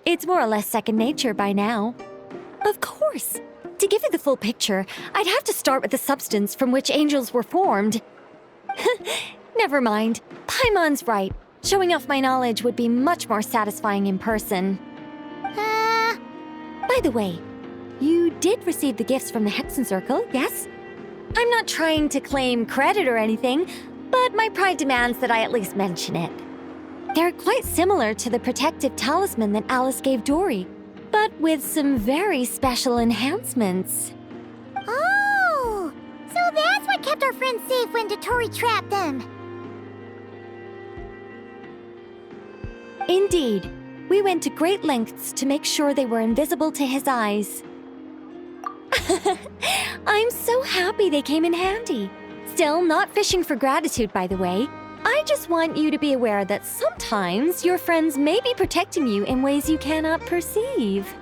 It's more or less second nature by now. Of course. To give you the full picture, I'd have to start with the substance from which angels were formed. Never mind. Paimon's right. Showing off my knowledge would be much more satisfying in person. By the way, you did receive the gifts from the Hexen Circle, yes? I'm not trying to claim credit or anything, but my pride demands that I at least mention it. They're quite similar to the protective talisman that Alice gave Dory, but with some very special enhancements. Oh! So that's what kept our friends safe when Dotori trapped them. Indeed. We went to great lengths to make sure they were invisible to his eyes. I'm so happy they came in handy. Still, not fishing for gratitude, by the way. I just want you to be aware that sometimes your friends may be protecting you in ways you cannot perceive.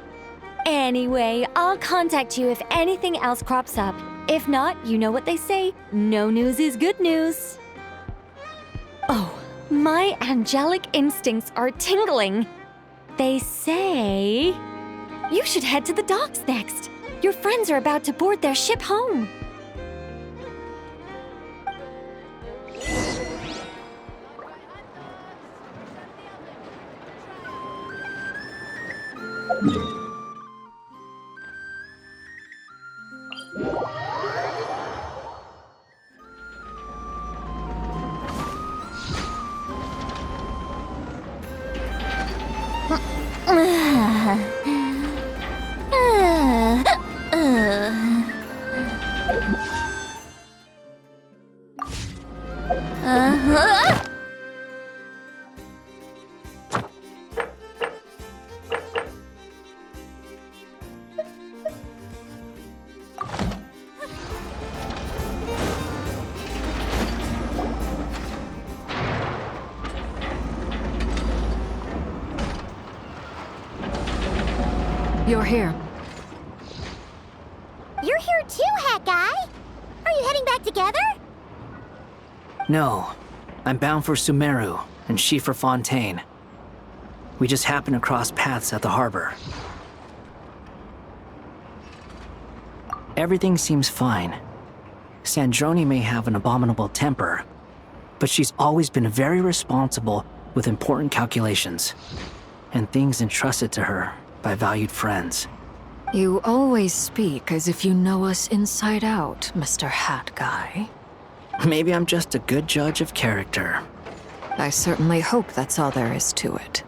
Anyway, I'll contact you if anything else crops up. If not, you know what they say, no news is good news. Oh, my angelic instincts are tingling. They say you should head to the docks next. Your friends are about to board their ship home. You're here. You're here too, Hat Guy! Are you heading back together? No. I'm bound for Sumeru, and she for Fontaine. We just happened to cross paths at the harbor. Everything seems fine. Sandrone may have an abominable temper, but she's always been very responsible with important calculations, and things entrusted to her by valued friends. You always speak as if you know us inside out, Mr. Hat Guy. Maybe I'm just a good judge of character. I certainly hope that's all there is to it.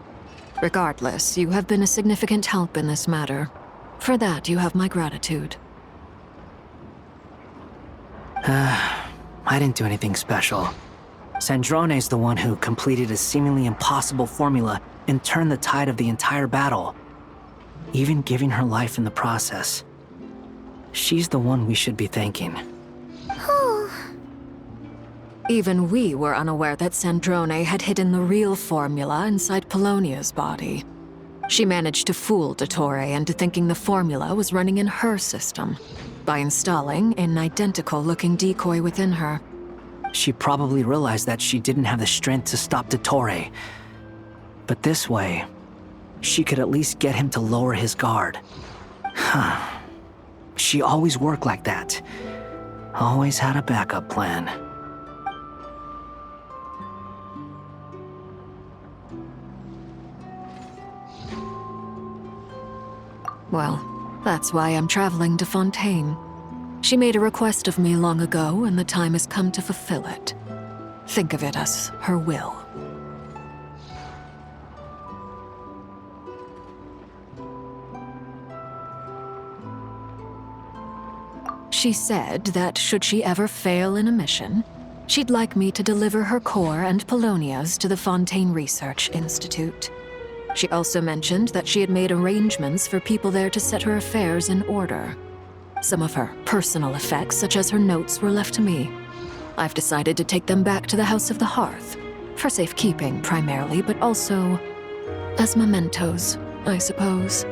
Regardless, you have been a significant help in this matter. For that, you have my gratitude. I didn't do anything special. Sandrone's the one who completed a seemingly impossible formula and turned the tide of the entire battle, even giving her life in the process. She's the one we should be thanking. Even we were unaware that Sandrone had hidden the real formula inside Polonia's body. She managed to fool Dottore into thinking the formula was running in her system by installing an identical-looking decoy within her. She probably realized that she didn't have the strength to stop Dottore. But this way, she could at least get him to lower his guard. She always worked like that. Always had a backup plan. Well, that's why I'm traveling to Fontaine. She made a request of me long ago, and the time has come to fulfill it. Think of it as her will. She said that should she ever fail in a mission, she'd like me to deliver her core and Polonia's to the Fontaine Research Institute. She also mentioned that she had made arrangements for people there to set her affairs in order. Some of her personal effects, such as her notes, were left to me. I've decided to take them back to the House of the Hearth, for safekeeping primarily, but also as mementos, I suppose.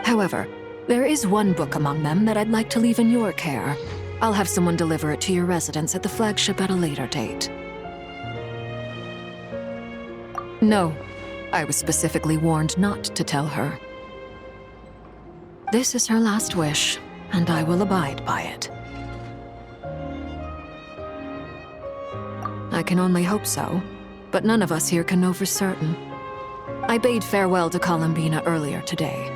However, there is one book among them that I'd like to leave in your care. I'll have someone deliver it to your residence at the flagship at a later date. No, I was specifically warned not to tell her. This is her last wish, and I will abide by it. I can only hope so, but none of us here can know for certain. I bade farewell to Columbina earlier today.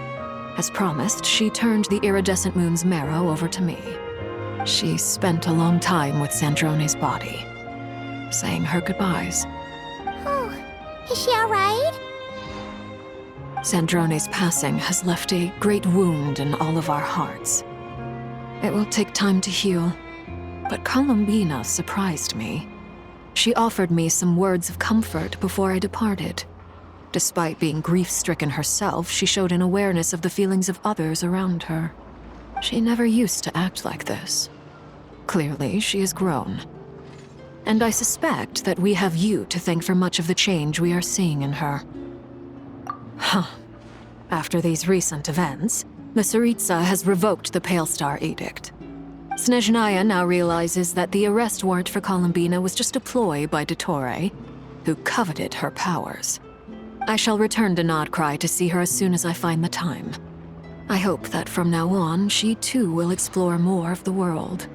As promised, she turned the iridescent moon's marrow over to me. She spent a long time with Sandrone's body, saying her goodbyes. Oh, is she alright? Sandrone's passing has left a great wound in all of our hearts. It will take time to heal, but Columbina surprised me. She offered me some words of comfort before I departed. Despite being grief-stricken herself, she showed an awareness of the feelings of others around her. She never used to act like this. Clearly, she has grown. And I suspect that we have you to thank for much of the change we are seeing in her. Huh. After these recent events, the Tsaritsa has revoked the Pale Star Edict. Snezhnaya now realizes that the arrest warrant for Columbina was just a ploy by Dottore, who coveted her powers. I shall return to Nodcry to see her as soon as I find the time. I hope that from now on, she too will explore more of the world.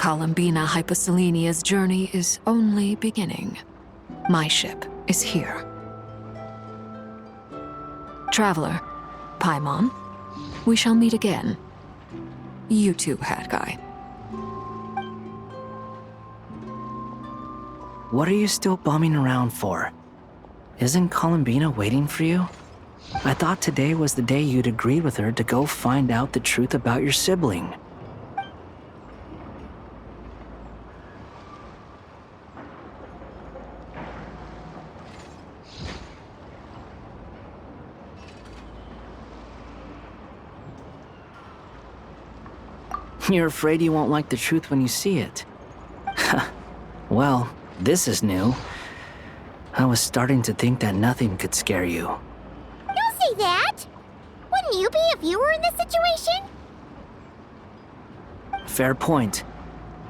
Columbina Hyposelenia's journey is only beginning. My ship is here. Traveler, Paimon, we shall meet again. You too, Hat Guy. What are you still bumming around for? Isn't Columbina waiting for you? I thought today was the day you'd agreed with her to go find out the truth about your sibling. You're afraid you won't like the truth when you see it. Well, this is new. I was starting to think that nothing could scare you. Don't say that! Wouldn't you be if you were in this situation? Fair point.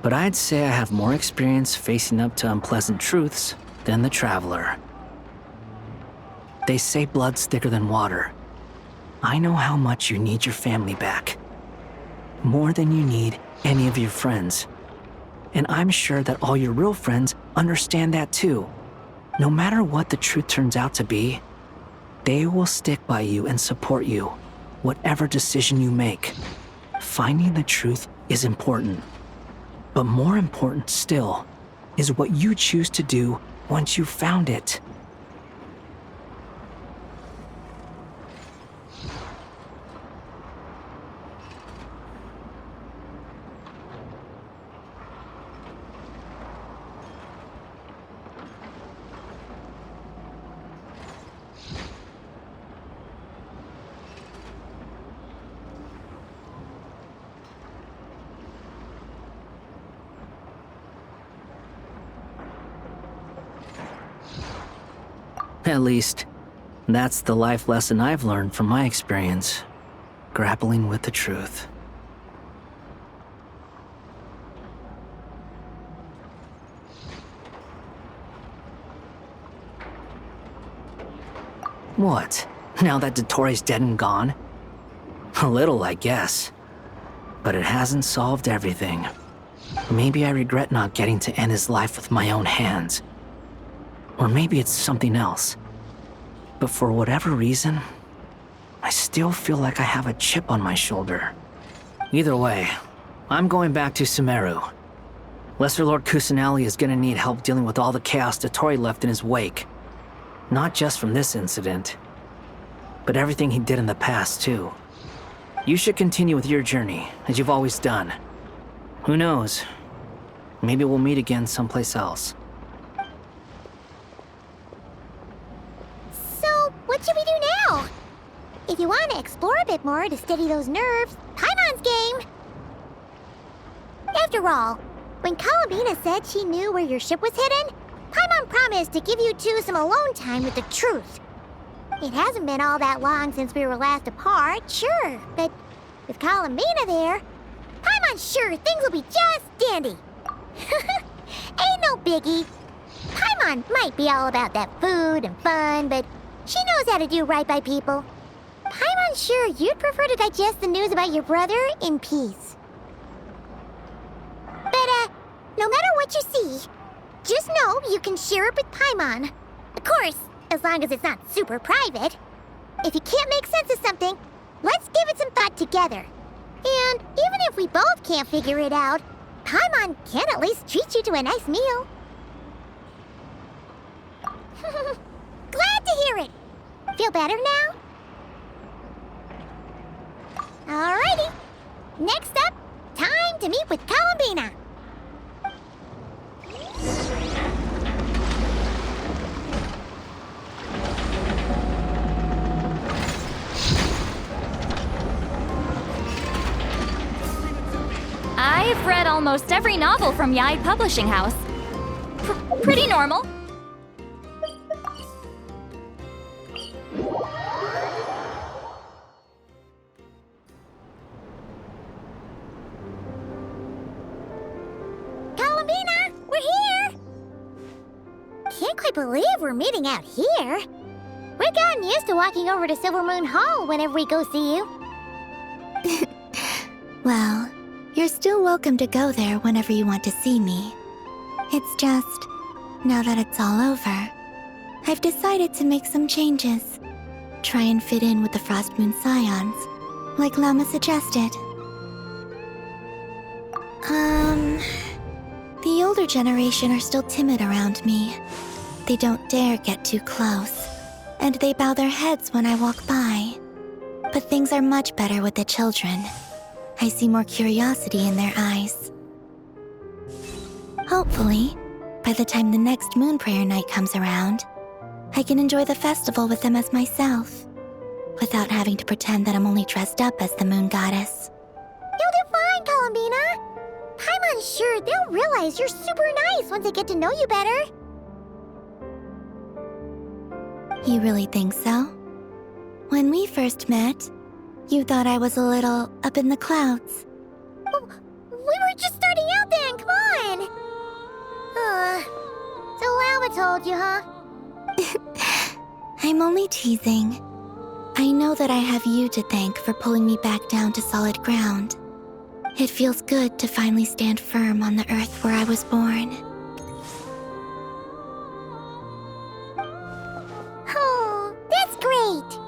But I'd say I have more experience facing up to unpleasant truths than the Traveler. They say blood's thicker than water. I know how much you need your family back. More than you need any of your friends. And I'm sure that all your real friends understand that too. No matter what the truth turns out to be, they will stick by you and support you, whatever decision you make. Finding the truth is important. But more important still is what you choose to do once you've found it. At least, that's the life lesson I've learned from my experience, grappling with the truth. What? Now that Dottore's dead and gone? A little, I guess. But it hasn't solved everything. Maybe I regret not getting to end his life with my own hands. Or maybe it's something else. But for whatever reason, I still feel like I have a chip on my shoulder. Either way, I'm going back to Sumeru. Lesser Lord Kusanali is gonna need help dealing with all the chaos Dottore left in his wake. Not just from this incident, but everything he did in the past too. You should continue with your journey, as you've always done. Who knows? Maybe we'll meet again someplace else. What should we do now? If you want to explore a bit more to steady those nerves, Paimon's game! After all, when Columbina said she knew where your ship was hidden, Paimon promised to give you two some alone time with the truth. It hasn't been all that long since we were last apart, sure, but with Columbina there, Paimon's sure things will be just dandy. Ain't no biggie. Paimon might be all about that food and fun, but She knows how to do right by people. I'm unsure you'd prefer to digest the news about your brother in peace. But, no matter what you see, just know you can share it with Paimon. Of course, as long as it's not super private. If you can't make sense of something, let's give it some thought together. And even if we both can't figure it out, Paimon can at least treat you to a nice meal. Glad to hear it. Feel better now? Alrighty. Next up, time to meet with Columbina. I've read almost every novel from Yai Publishing House. Pretty normal. Columbina, we're here! Can't quite believe we're meeting out here. We've gotten used to walking over to Silver Moon Hall whenever we go see you. Well, you're still welcome to go there whenever you want to see me. It's just, now that it's all over, I've decided to make some changes. Try and fit in with the Frost Moon Scions, like Lama suggested. The older generation are still timid around me. They don't dare get too close, and they bow their heads when I walk by. But things are much better with the children. I see more curiosity in their eyes. Hopefully, by the time the next Moon Prayer Night comes around, I can enjoy the festival with them as myself, without having to pretend that I'm only dressed up as the Moon Goddess. You'll do fine, Columbina. I'm unsure they'll realize you're super nice once they get to know you better. You really think so? When we first met, you thought I was a little up in the clouds. We were just starting out then, come on! So Lama told you, huh? I'm only teasing. I know that I have you to thank for pulling me back down to solid ground. It feels good to finally stand firm on the earth where I was born. Oh, that's great!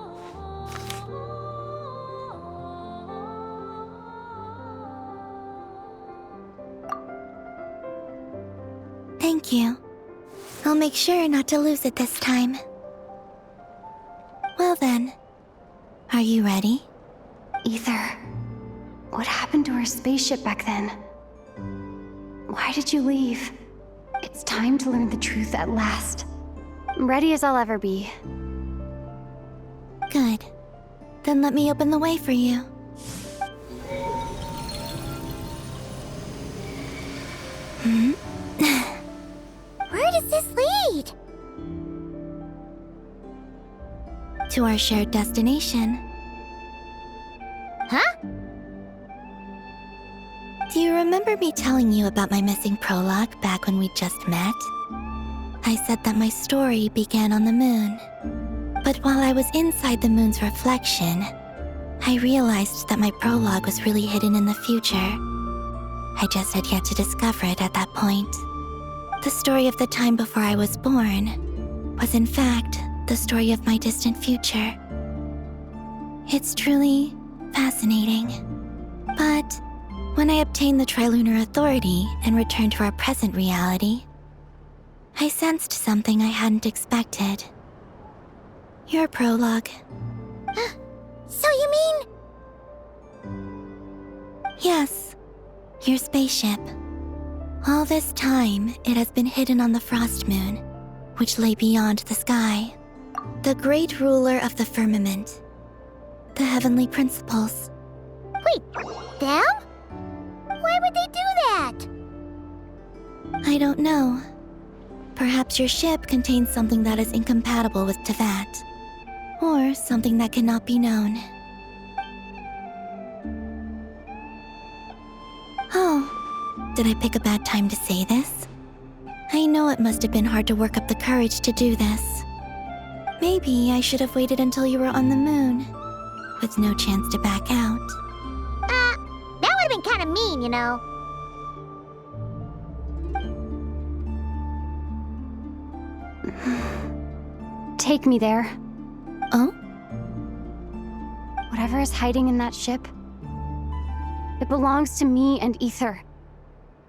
Thank you. I'll make sure not to lose it this time. Well then, are you ready? Ether, what happened to our spaceship back then? Why did you leave? It's time to learn the truth at last. I'm ready as I'll ever be. Good. Then let me open the way for you. Where does this lead? To our shared destination. Huh? Do you remember me telling you about my missing prologue back when we just met? I said that my story began on the moon. But while I was inside the moon's reflection, I realized that my prologue was really hidden in the future. I just had yet to discover it at that point. The story of the time before I was born was in fact the story of my distant future. It's truly fascinating. But when I obtained the Trilunar Authority and returned to our present reality, I sensed something I hadn't expected. Your prologue. So you mean... Yes, your spaceship. All this time, it has been hidden on the Frost Moon, which lay beyond the sky. The great ruler of the firmament. The heavenly principles. Wait, them? Why would they do that? I don't know. Perhaps your ship contains something that is incompatible with Tevat. Or something that cannot be known. Oh, did I pick a bad time to say this? I know it must have been hard to work up the courage to do this. Maybe I should have waited until you were on the moon, with no chance to back out. That would've been kinda mean, you know. Take me there. Oh? Whatever is hiding in that ship, it belongs to me and Ether.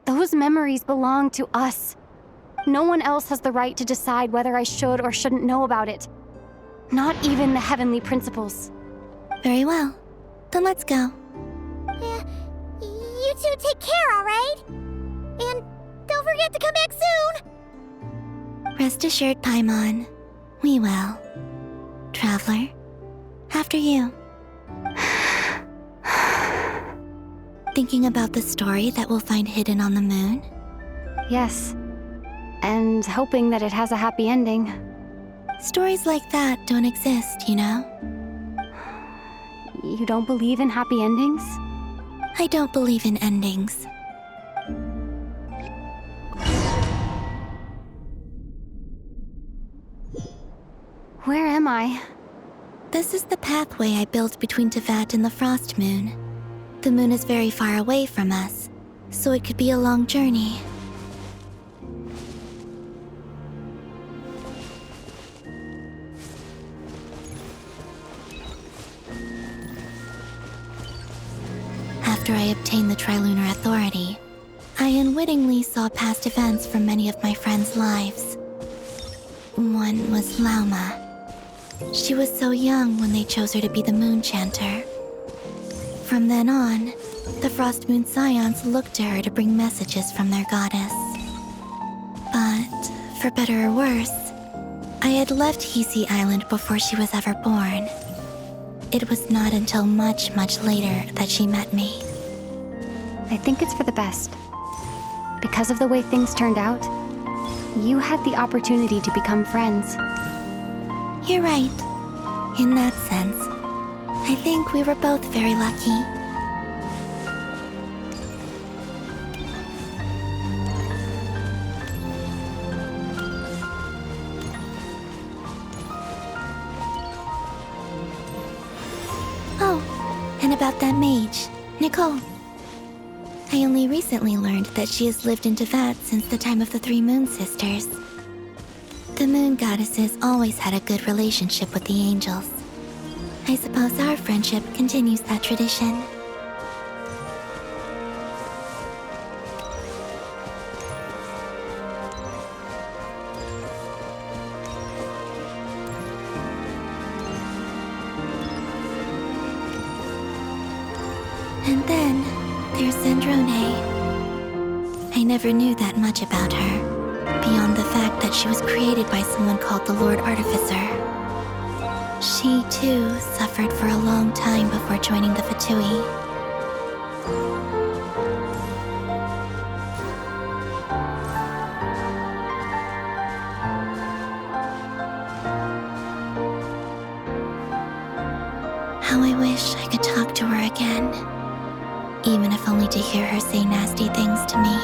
Those memories belong to us. No one else has the right to decide whether I should or shouldn't know about it. Not even the Heavenly Principles. Very well. Then let's go. Yeah, you two take care, alright? And don't forget to come back soon! Rest assured, Paimon. We will. Traveler, after you. Thinking about the story that we'll find hidden on the moon? Yes. And hoping that it has a happy ending. Stories like that don't exist, you know? You don't believe in happy endings? I don't believe in endings. Where am I? This is the pathway I built between Tevat and the Frost Moon. The moon is very far away from us, so it could be a long journey. After I obtained the Trilunar Authority, I unwittingly saw past events from many of my friends' lives. One was Lauma. She was so young when they chose her to be the Moon Chanter. From then on, the Frost Moon Scions looked to her to bring messages from their goddess. But, for better or worse, I had left Hisi Island before she was ever born. It was not until much, much later that she met me. I think it's for the best. Because of the way things turned out, you had the opportunity to become friends. You're right. In that sense, I think we were both very lucky. Oh, and about that mage, Nicole. I only recently learned that she has lived in Tevat since the time of the Three Moon Sisters. The Moon Goddesses always had a good relationship with the angels. I suppose our friendship continues that tradition. And then there's Zandrone. I never knew that much about her, beyond the fact that she was created by someone called the Lord Artificer. She, too, suffered for a long time before joining the Fatui. How I wish I could talk to her again, even if only to hear her say nasty things to me.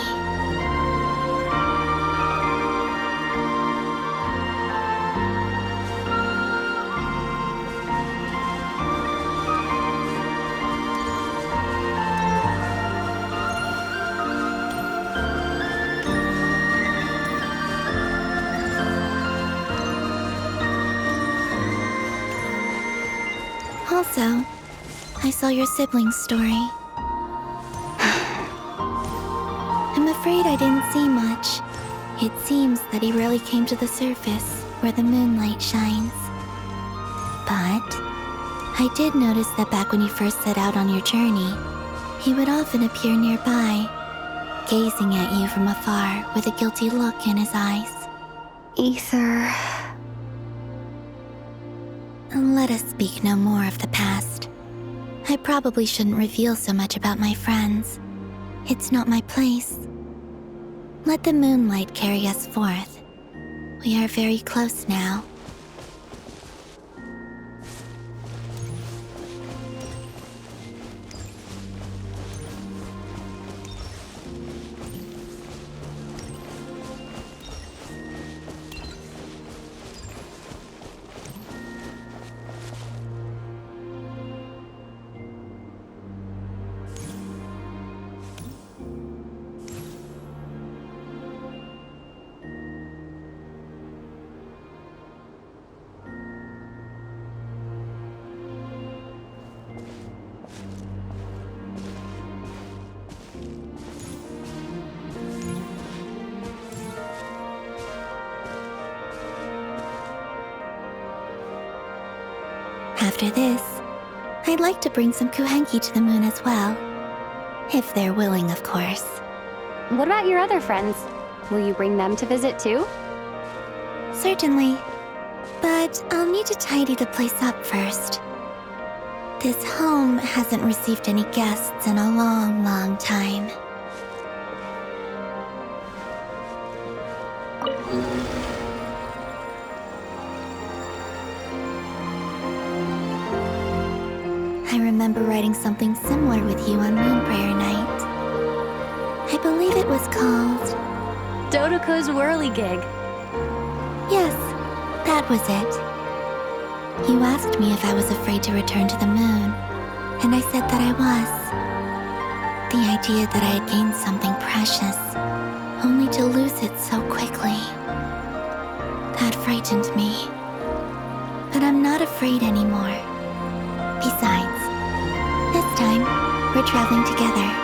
Also, I saw your sibling's story. I'm afraid I didn't see much. It seems that he rarely came to the surface, where the moonlight shines. But I did notice that back when you first set out on your journey, he would often appear nearby, gazing at you from afar with a guilty look in his eyes. Ether. Let us speak no more of the past. I probably shouldn't reveal so much about my friends. It's not my place. Let the moonlight carry us forth. We are very close now. After this, I'd like to bring some kuhenki to the moon as well. If they're willing, of course. What about your other friends? Will you bring them to visit too? Certainly. But I'll need to tidy the place up first. This home hasn't received any guests in a long, long time. I remember writing something similar with you on Moon Prayer Night. I believe it was called... Dodoko's whirligig. Yes, that was it. You asked me if I was afraid to return to the moon, and I said that I was. The idea that I had gained something precious, only to lose it so quickly. That frightened me. But I'm not afraid anymore. Besides, this time, we're traveling together.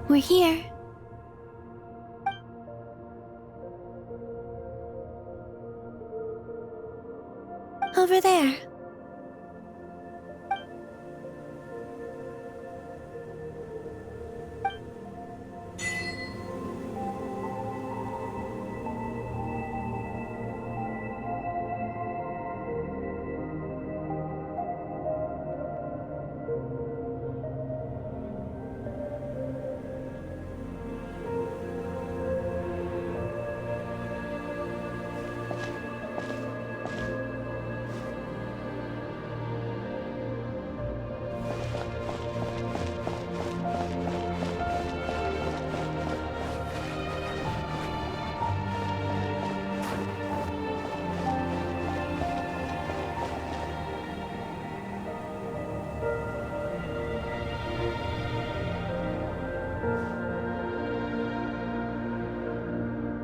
We're here. Over there.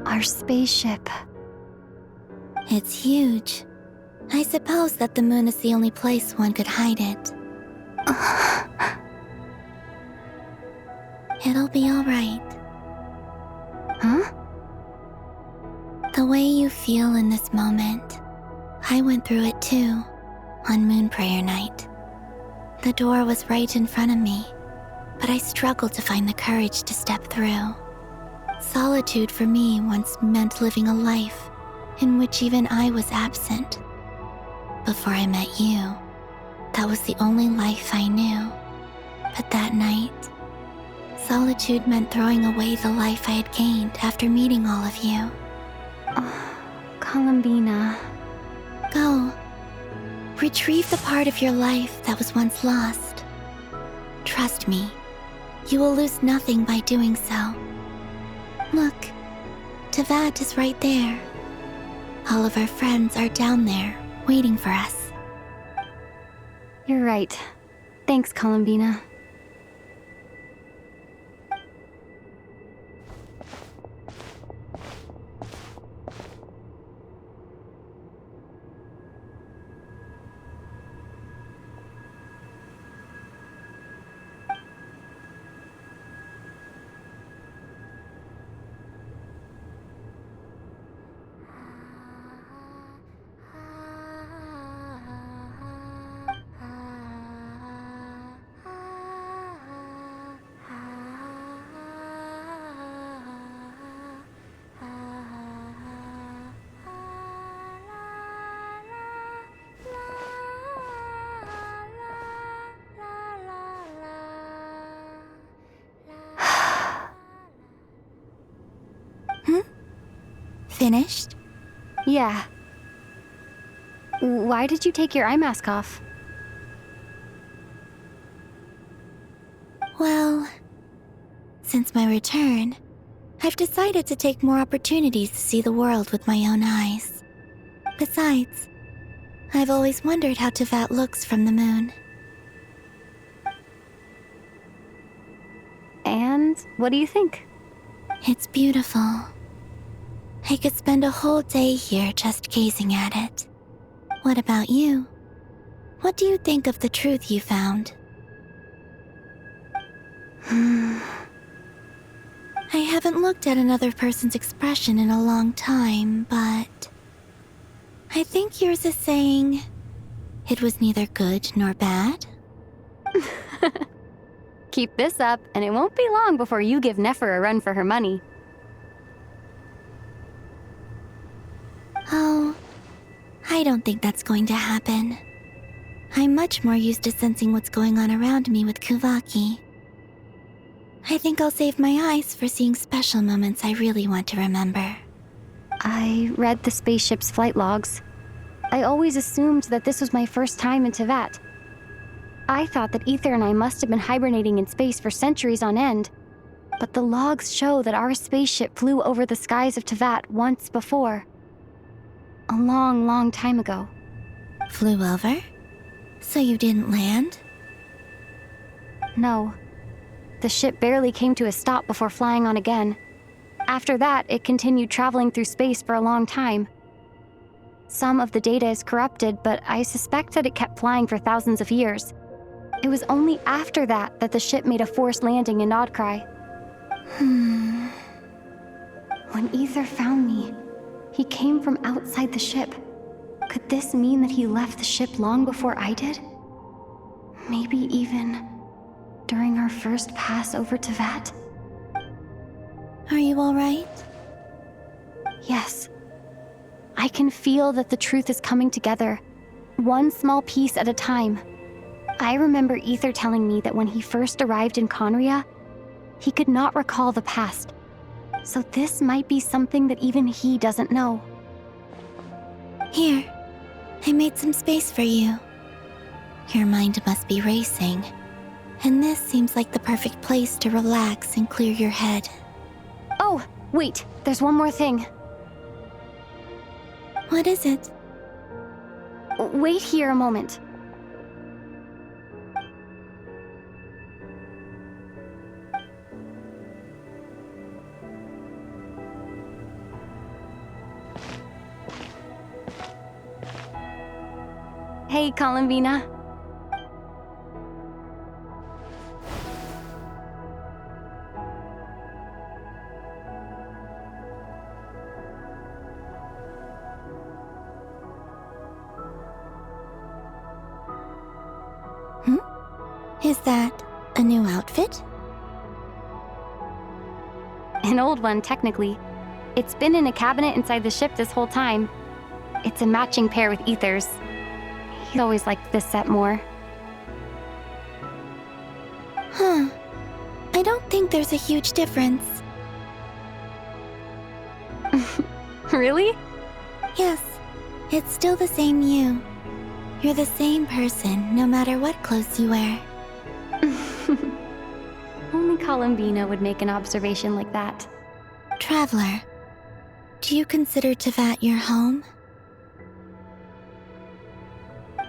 Our spaceship. It's huge. I suppose that the moon is the only place one could hide it. It'll be all right. Huh? The way you feel in this moment, I went through it too, on Moon Prayer Night. The door was right in front of me, but I struggled to find the courage to step through. Solitude for me once meant living a life in which even I was absent. Before I met you, that was the only life I knew. But that night, solitude meant throwing away the life I had gained after meeting all of you. Columbina. Go. Retrieve the part of your life that was once lost. Trust me, you will lose nothing by doing so. Look, Teyvat is right there. All of our friends are down there, waiting for us. You're right. Thanks, Columbina. Finished? Yeah. Why did you take your eye mask off? Well, since my return, I've decided to take more opportunities to see the world with my own eyes. Besides, I've always wondered how Tevat looks from the moon. And what do you think? It's beautiful. I could spend a whole day here just gazing at it. What about you? What do you think of the truth you found? I haven't looked at another person's expression in a long time, but I think yours is saying it was neither good nor bad. Keep this up, and it won't be long before you give Nefer a run for her money. Oh, I don't think that's going to happen. I'm much more used to sensing what's going on around me with Kuvaki. I think I'll save my eyes for seeing special moments I really want to remember. I read the spaceship's flight logs. I always assumed that this was my first time in Tevat. I thought that Ether and I must have been hibernating in space for centuries on end. But the logs show that our spaceship flew over the skies of Tevat once before. A long, long time ago. Flew over? So you didn't land? No. The ship barely came to a stop before flying on again. After that, it continued traveling through space for a long time. Some of the data is corrupted, but I suspect that it kept flying for thousands of years. It was only after that that the ship made a forced landing in Nodcry. When Ether found me, he came from outside the ship. Could this mean that he left the ship long before I did? Maybe even during our first pass over Tevat? Are you alright? Yes. I can feel that the truth is coming together, one small piece at a time. I remember Ether telling me that when he first arrived in Conria, he could not recall the past. So this might be something that even he doesn't know. Here, I made some space for you. Your mind must be racing, and this seems like the perfect place to relax and clear your head. Oh, wait, there's one more thing. What is it? Wait here a moment. Hey, Columbina. Is that a new outfit? An old one, technically. It's been in a cabinet inside the ship this whole time. It's a matching pair with Ether's. He always liked this set more. Huh. I don't think there's a huge difference. Really? Yes, it's still the same you. You're the same person, no matter what clothes you wear. Only Columbina would make an observation like that. Traveler, do you consider Tevat your home?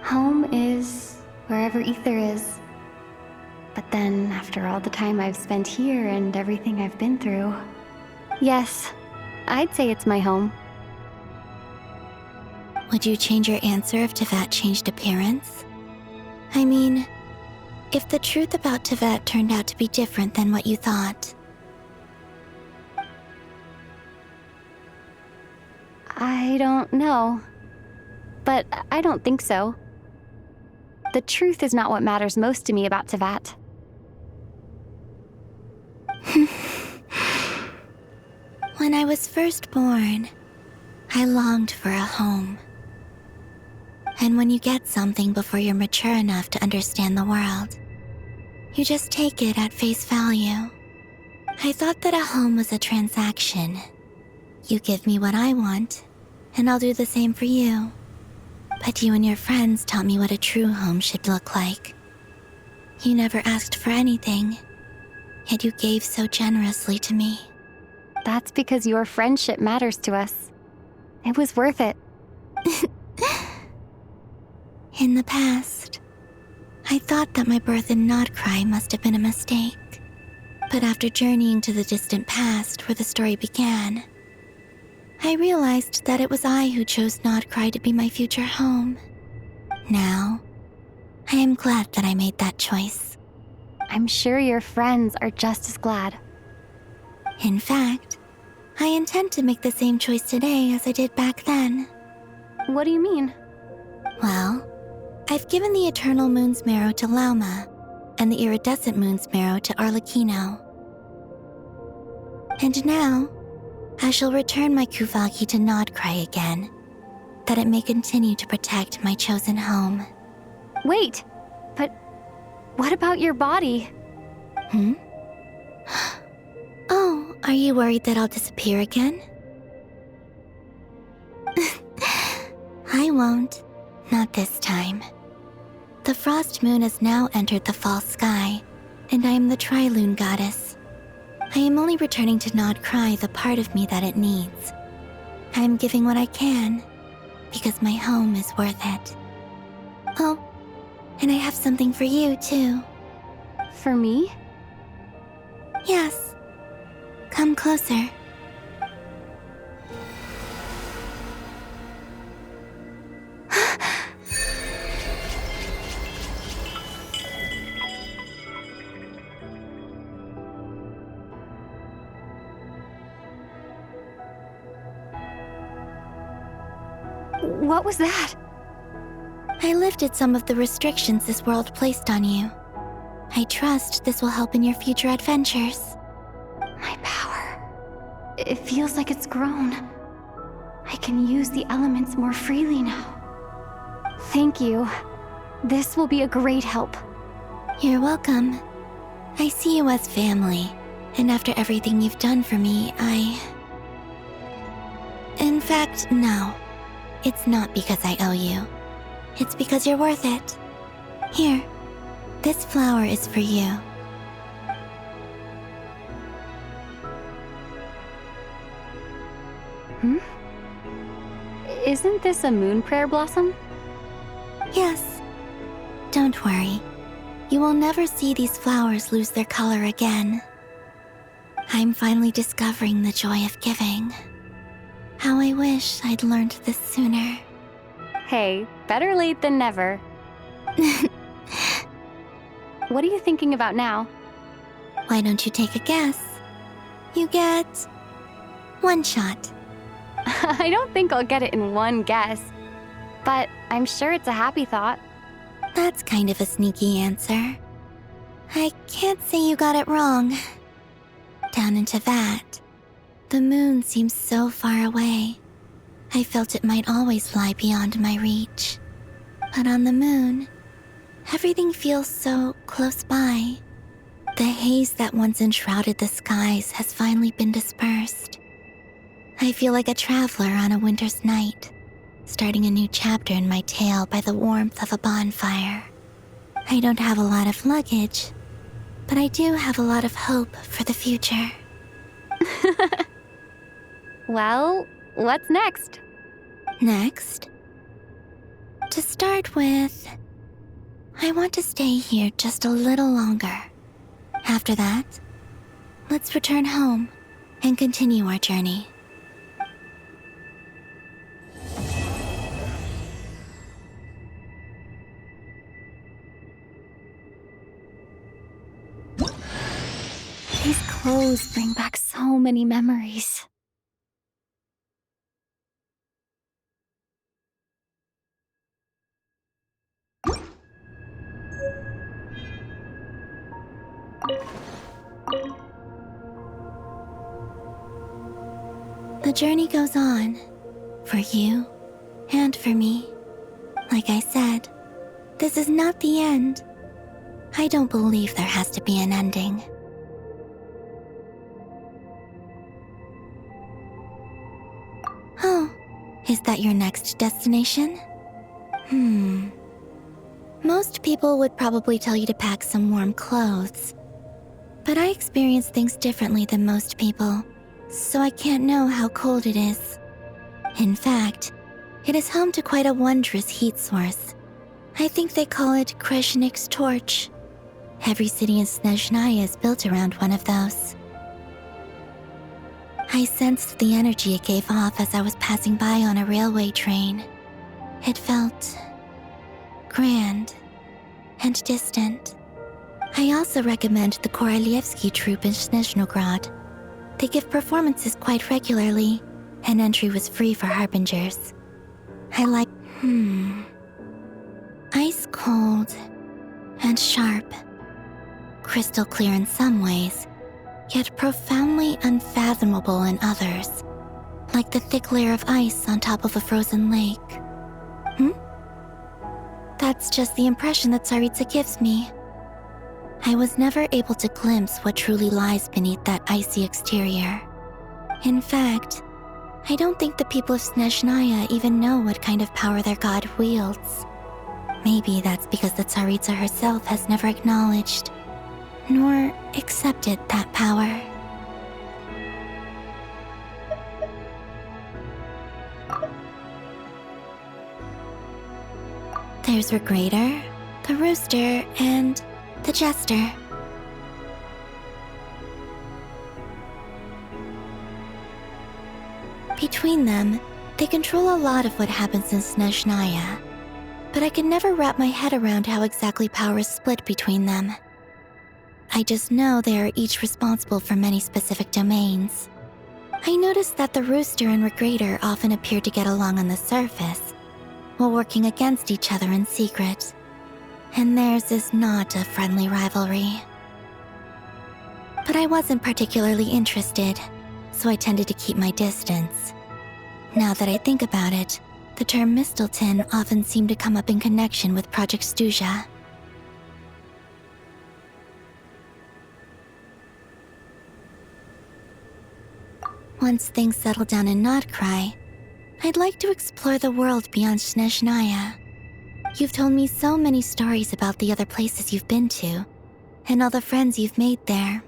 Home is wherever Ether is. But then, after all the time I've spent here and everything I've been through, yes, I'd say it's my home. Would you change your answer if Tevat changed appearance? I mean, if the truth about Tevat turned out to be different than what you thought. I don't know. But I don't think so. The truth is not what matters most to me about Tevat. When I was first born, I longed for a home. And when you get something before you're mature enough to understand the world, you just take it at face value. I thought that a home was a transaction, You give me what I want, and I'll do the same for you. But you and your friends taught me what a true home should look like. You never asked for anything, yet you gave so generously to me. That's because your friendship matters to us. It was worth it. In the past, I thought that my birth in Nodcry must have been a mistake. But after journeying to the distant past where the story began, I realized that it was I who chose Nodcry to be my future home. Now, I am glad that I made that choice. I'm sure your friends are just as glad. In fact, I intend to make the same choice today as I did back then. What do you mean? Well, I've given the Eternal Moon's Marrow to Lauma, and the Iridescent Moon's Marrow to Arlecchino. And now, I shall return my Kuvagi to Nodcry again, that it may continue to protect my chosen home. Wait, but what about your body? Oh, are you worried that I'll disappear again? I won't. Not this time. The Frost Moon has now entered the fall sky, and I am the Trilune Goddess. I am only returning to Nodcry the part of me that it needs. I am giving what I can, because my home is worth it. Oh, and I have something for you, too. For me? Yes. Come closer. What was that? I lifted some of the restrictions this world placed on you. I trust this will help in your future adventures. My power. It feels like it's grown. I can use the elements more freely now. Thank you. This will be a great help. You're welcome. I see you as family, and after everything you've done for me, In fact, no. It's not because I owe you. It's because you're worth it. Here, this flower is for you. Isn't this a moon prayer blossom? Yes. Don't worry. You will never see these flowers lose their color again. I'm finally discovering the joy of giving. How I wish I'd learned this sooner. Hey, better late than never. What are you thinking about now? Why don't you take a guess? You get one shot. I don't think I'll get it in one guess, but I'm sure it's a happy thought. That's kind of a sneaky answer. I can't say you got it wrong. Down into that, the moon seems so far away. I felt it might always lie beyond my reach. But on the moon, everything feels so close by. The haze that once enshrouded the skies has finally been dispersed. I feel like a traveler on a winter's night, starting a new chapter in my tale by the warmth of a bonfire. I don't have a lot of luggage, but I do have a lot of hope for the future. Well, what's next? Next, to start with, I want to stay here just a little longer. After that, let's return home and continue our journey. These clothes bring back so many memories. The journey goes on, for you and for me. Like I said, this is not the end. I don't believe there has to be an ending. Is that your next destination? Most people would probably tell you to pack some warm clothes. But I experience things differently than most people, so I can't know how cold it is. In fact, it is home to quite a wondrous heat source. I think they call it Kreshnik's torch. Every city in Snezhnaya is built around one of those. I sensed the energy it gave off as I was passing by on a railway train. It felt grand and distant. I also recommend the Korolievsky troupe in Snezhnograd. They give performances quite regularly, and entry was free for harbingers. I like, ice cold and sharp. Crystal clear in some ways, yet profoundly unfathomable in others. Like the thick layer of ice on top of a frozen lake. That's just the impression that Tsaritsa gives me. I was never able to glimpse what truly lies beneath that icy exterior. In fact, I don't think the people of Snezhnaya even know what kind of power their god wields. Maybe that's because the Tsaritsa herself has never acknowledged, nor accepted that power. There's Regrator, the Rooster, and the Jester. Between them, they control a lot of what happens in Snezhnaya, but I can never wrap my head around how exactly power is split between them. I just know they are each responsible for many specific domains. I noticed that the Rooster and Regrator often appear to get along on the surface, while working against each other in secret. And theirs is not a friendly rivalry. But I wasn't particularly interested, so I tended to keep my distance. Now that I think about it, the term Mistelton often seemed to come up in connection with Project Stuja. Once things settle down in Notcry, I'd like to explore the world beyond Snezhnaya. You've told me so many stories about the other places you've been to, and all the friends you've made there.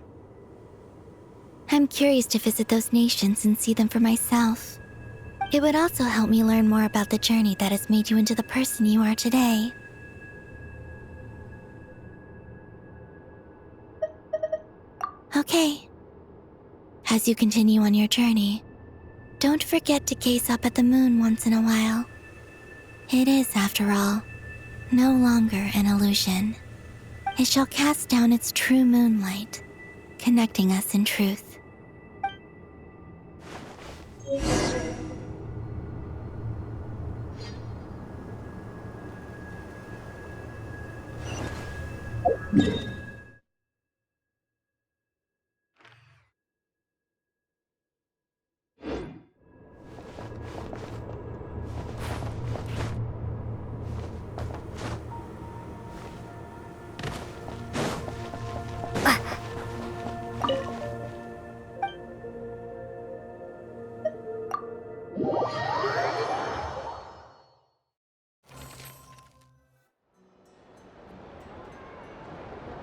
I'm curious to visit those nations and see them for myself. It would also help me learn more about the journey that has made you into the person you are today. Okay. As you continue on your journey, don't forget to gaze up at the moon once in a while. It is, after all, no longer an illusion. It shall cast down its true moonlight, connecting us in truth.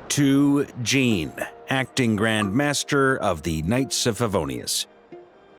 To Jean, Acting Grand Master of the Knights of Favonius.